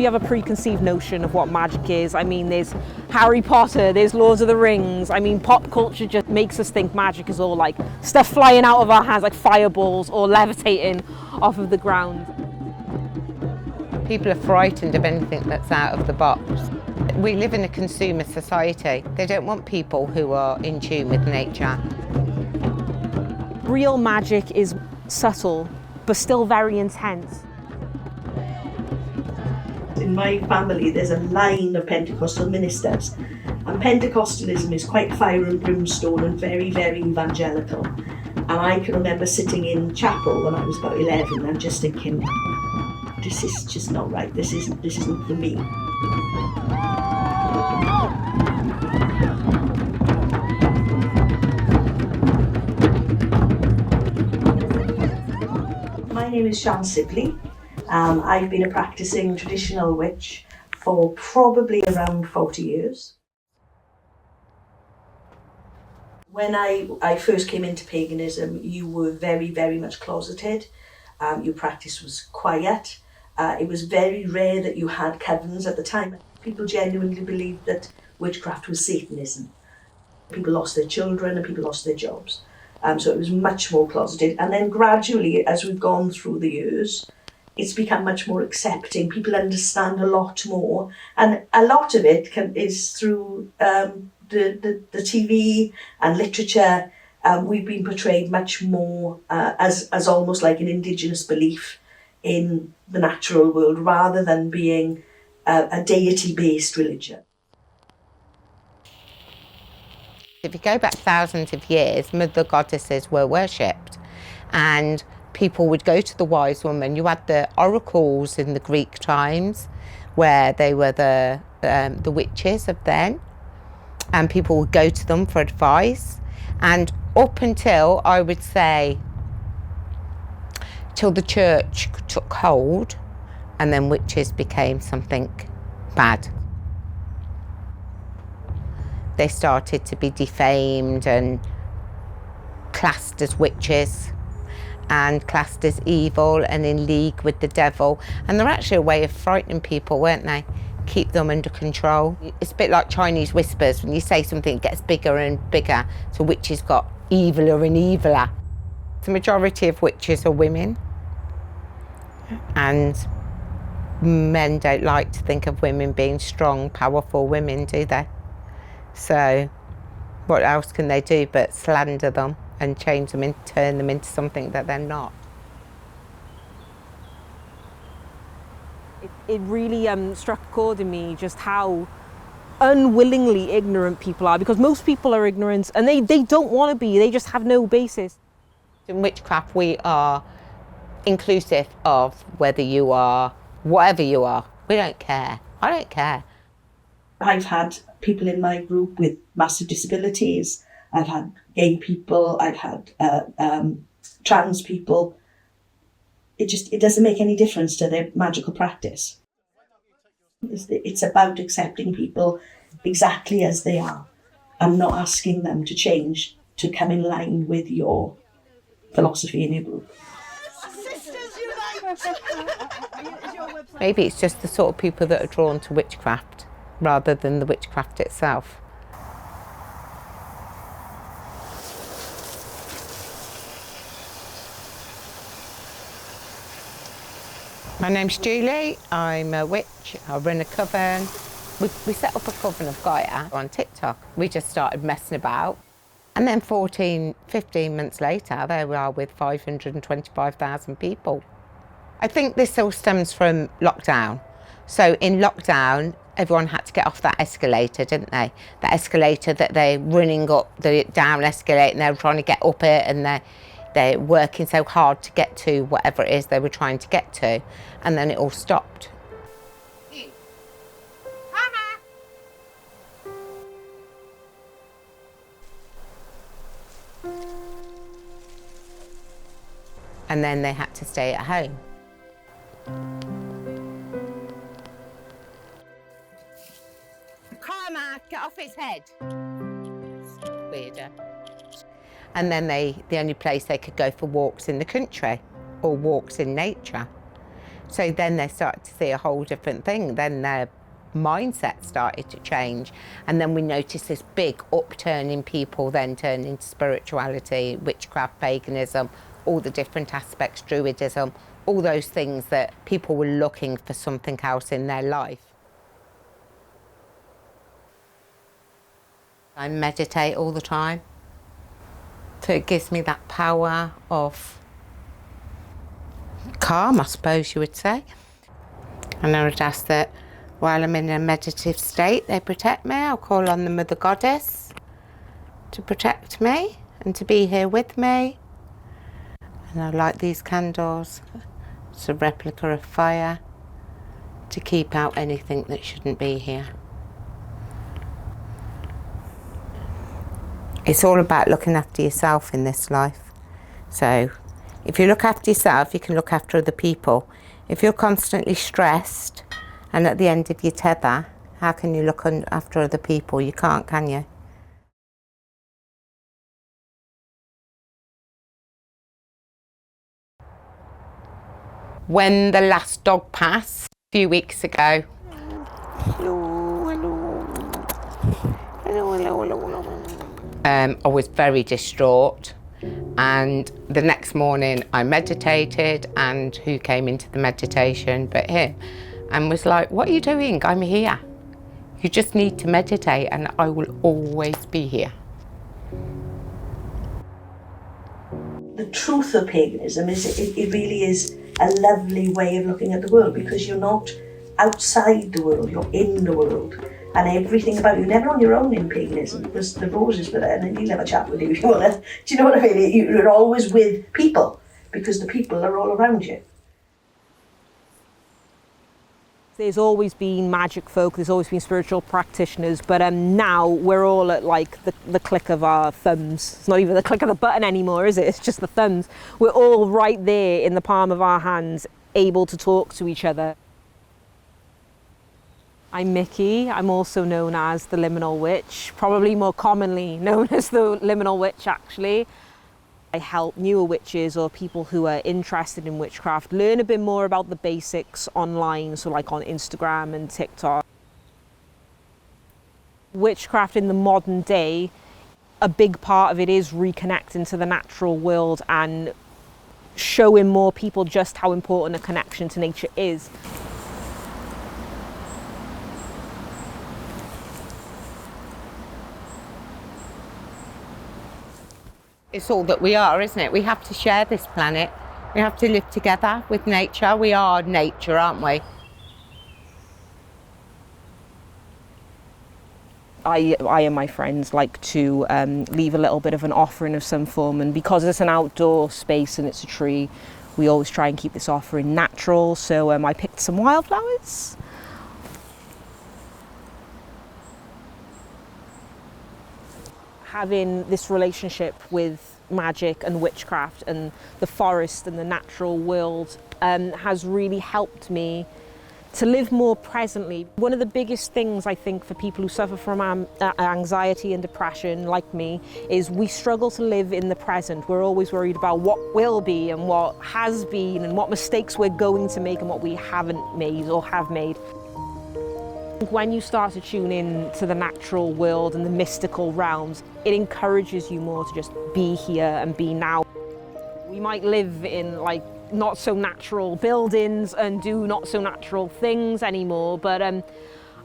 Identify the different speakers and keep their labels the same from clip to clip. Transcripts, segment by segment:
Speaker 1: we have a preconceived notion of what magic is. I mean, there's Harry Potter, there's Lord of the Rings. I mean, pop culture just makes us think magic is all like stuff flying out of our hands like fireballs or levitating off of the ground.
Speaker 2: People are frightened of anything that's out of the box. We live in a consumer society. They don't want people who are in tune with nature.
Speaker 1: Real magic is subtle, but still very intense.
Speaker 3: In my family, there's a line of Pentecostal ministers, and Pentecostalism is quite fire and brimstone and very, very evangelical. And I can remember sitting in chapel when I was about 11 and just thinking, this is just not right. This isn't for me. My name is Sian Sibley. I've been a practicing traditional witch for probably around 40 years. When I first came into paganism, you were very, very much closeted. Your practice was quiet. It was very rare that you had covens at the time. People genuinely believed that witchcraft was Satanism. People lost their children and people lost their jobs. So it was much more closeted. And then gradually, as we've gone through the years, it's become much more accepting. People understand a lot more. And a lot of it is through the TV and literature. We've been portrayed much more as almost like an indigenous belief in the natural world rather than being a deity-based religion.
Speaker 2: If you go back thousands of years, the goddesses were worshipped, and people would go to the wise woman. You had the oracles in the Greek times, where they were the witches of then, and people would go to them for advice. And up until, I would say, till the church took hold, and then witches became something bad. They started to be defamed and classed as witches and classed as evil and in league with the devil. And they're actually a way of frightening people, weren't they? Keep them under control. It's a bit like Chinese whispers. When you say something, it gets bigger and bigger. So witches got eviler and eviler. The majority of witches are women. And men don't like to think of women being strong, powerful women, do they? So what else can they do but slander them and change them and turn them into something that they're not?
Speaker 1: It really struck a chord in me just how unwillingly ignorant people are, because most people are ignorant and they don't want to be, they just have no basis.
Speaker 2: In witchcraft we are inclusive of whether you are whatever you are. We don't care. I don't care.
Speaker 3: I've had people in my group with massive disabilities. I've had gay people. I've had trans people. It doesn't make any difference to their magical practice. It's about accepting people exactly as they are and not asking them to change to come in line with your philosophy in your group.
Speaker 2: Maybe it's just the sort of people that are drawn to witchcraft rather than the witchcraft itself. My name's Julie, I'm a witch, I run a coven. We set up a coven of Gaia on TikTok. We just started messing about. And then 15 months later, there we are with 525,000 people. I think this all stems from lockdown. So in lockdown, everyone had to get off that escalator, didn't they? That escalator that they're running up the down escalator and they're trying to get up it, and they're working so hard to get to whatever it is they were trying to get to. And then it all stopped. And then they had to stay at home. Karma, get off his head. Weirder. And then the only place they could go for walks in the country or walks in nature. So then they started to see a whole different thing. Then their mindset started to change. And then we noticed this big upturn in people then turned into spirituality, witchcraft, paganism, all the different aspects, druidism, all those things that people were looking for something else in their life. I meditate all the time. So it gives me that power of calm, I suppose you would say. And I would ask that while I'm in a meditative state, they protect me. I'll call on the Mother Goddess to protect me and to be here with me. And I light these candles. It's a replica of fire to keep out anything that shouldn't be here. It's all about looking after yourself in this life. So if you look after yourself, you can look after other people. If you're constantly stressed and at the end of your tether, how can you look after other people? You can't, can you? When the last dog passed a few weeks ago, I was very distraught, and the next morning I meditated, and who came into the meditation but him, and was like, what are you doing? I'm here. You just need to meditate and I will always be here.
Speaker 3: The truth of paganism is it really is a lovely way of looking at the world, because you're not outside the world, you're in the world. And everything about you, never on your own in paganism, because the roses were there, and then you'll have a chat with you if you want to. Do you know what I mean? You're always with people, because the people are all around you.
Speaker 1: There's always been magic folk, there's always been spiritual practitioners, but now we're all at like the click of our thumbs. It's not even the click of the button anymore, is it? It's just the thumbs. We're all right there in the palm of our hands, able to talk to each other. I'm Mickey. I'm also known as the Liminal Witch, probably more commonly known as the Liminal Witch actually. I help newer witches or people who are interested in witchcraft learn a bit more about the basics online, so like on Instagram and TikTok. Witchcraft in the modern day, a big part of it is reconnecting to the natural world and showing more people just how important a connection to nature is.
Speaker 2: It's all that we are, isn't it? We have to share this planet. We have to live together with nature. We are nature, aren't we?
Speaker 1: I and my friends like to leave a little bit of an offering of some form, and because it's an outdoor space and it's a tree, we always try and keep this offering natural. So I picked some wildflowers. Having this relationship with magic and witchcraft and the forest and the natural world has really helped me to live more presently. One of the biggest things I think for people who suffer from anxiety and depression like me is we struggle to live in the present. We're always worried about what will be and what has been and what mistakes we're going to make and what we haven't made or have made. When you start to tune in to the natural world and the mystical realms, it encourages you more to just be here and be now. We might live in like not so natural buildings and do not so natural things anymore, but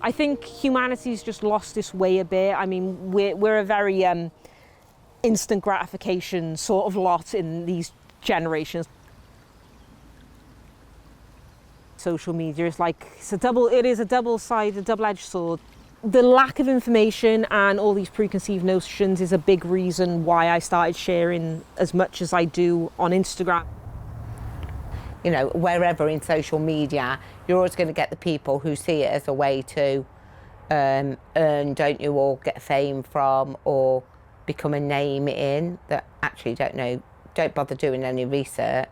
Speaker 1: I think humanity's just lost its way a bit. I mean, we're a very instant gratification sort of lot in these generations. Social media is like, it is a double-sided, double-edged sword. The lack of information and all these preconceived notions is a big reason why I started sharing as much as I do on Instagram.
Speaker 2: You know, wherever in social media, you're always going to get the people who see it as a way to earn, don't you, or get fame from, or become a name in, that actually don't bother doing any research.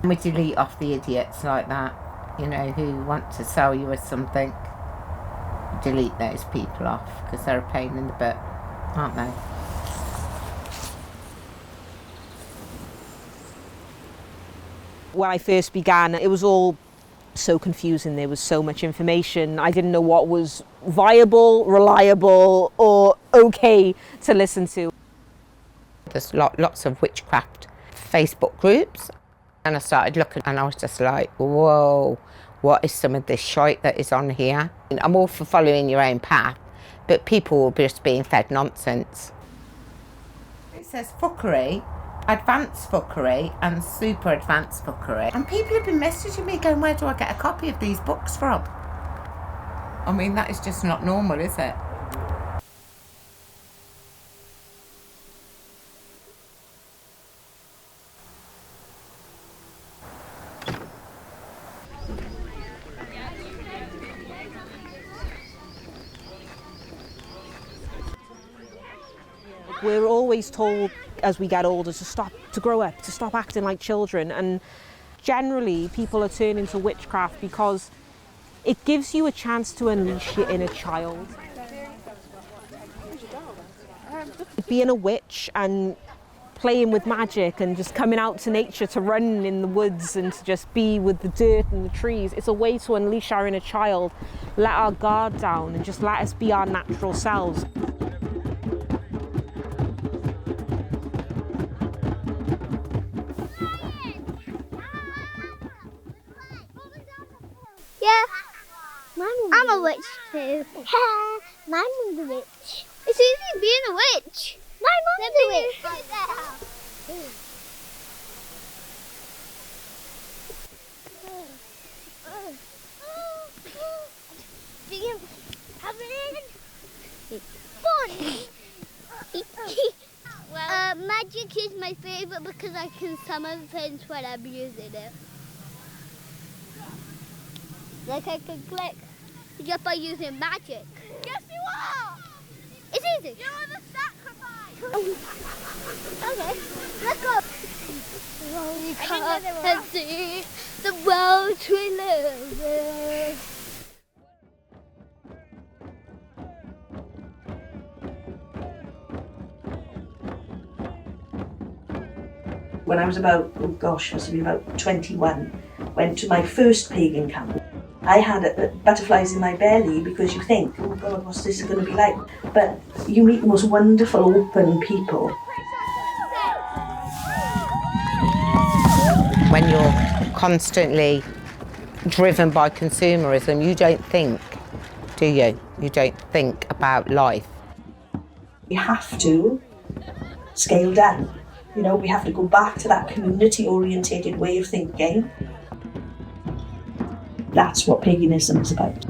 Speaker 2: And we delete off the idiots like that, you know, who want to sell you as something. Delete those people off, because they're a pain in the butt, aren't they?
Speaker 1: When I first began, it was all so confusing. There was so much information. I didn't know what was viable, reliable, or okay to listen to.
Speaker 2: There's lots of witchcraft Facebook groups, and I started looking, and I was just like, whoa, what is some of this shite that is on here? I'm all for following your own path, but people will just being fed nonsense. It says fuckery, advanced fuckery, and super advanced fuckery. And people have been messaging me going, where do I get a copy of these books from? I mean, that is just not normal, is it?
Speaker 1: We're always told as we get older to grow up, to stop acting like children, and generally people are turning to witchcraft because it gives you a chance to unleash your inner child. Being a witch and playing with magic and just coming out to nature to run in the woods and to just be with the dirt and the trees, it's a way to unleash our inner child, let our guard down and just let us be our natural selves.
Speaker 4: Yeah, I'm a witch too. My mum's a witch. It's easy being a witch. My mum's a witch. Right there. Do you have it in? Fun. Magic is my favourite because I can summon things when I'm using it. Like I can click just by using magic. Yes, you are! It's easy. You are the sacrifice! Okay, let's go. We can't see the world we live in.
Speaker 3: When I was about, must have been about 21, went to my first pagan camp. I had butterflies in my belly because you think, oh God, what's this going to be like? But you meet the most wonderful, open people.
Speaker 2: When you're constantly driven by consumerism, you don't think, do you? You don't think about life.
Speaker 3: We have to scale down. You know, we have to go back to that community-orientated way of thinking. That's what paganism is about.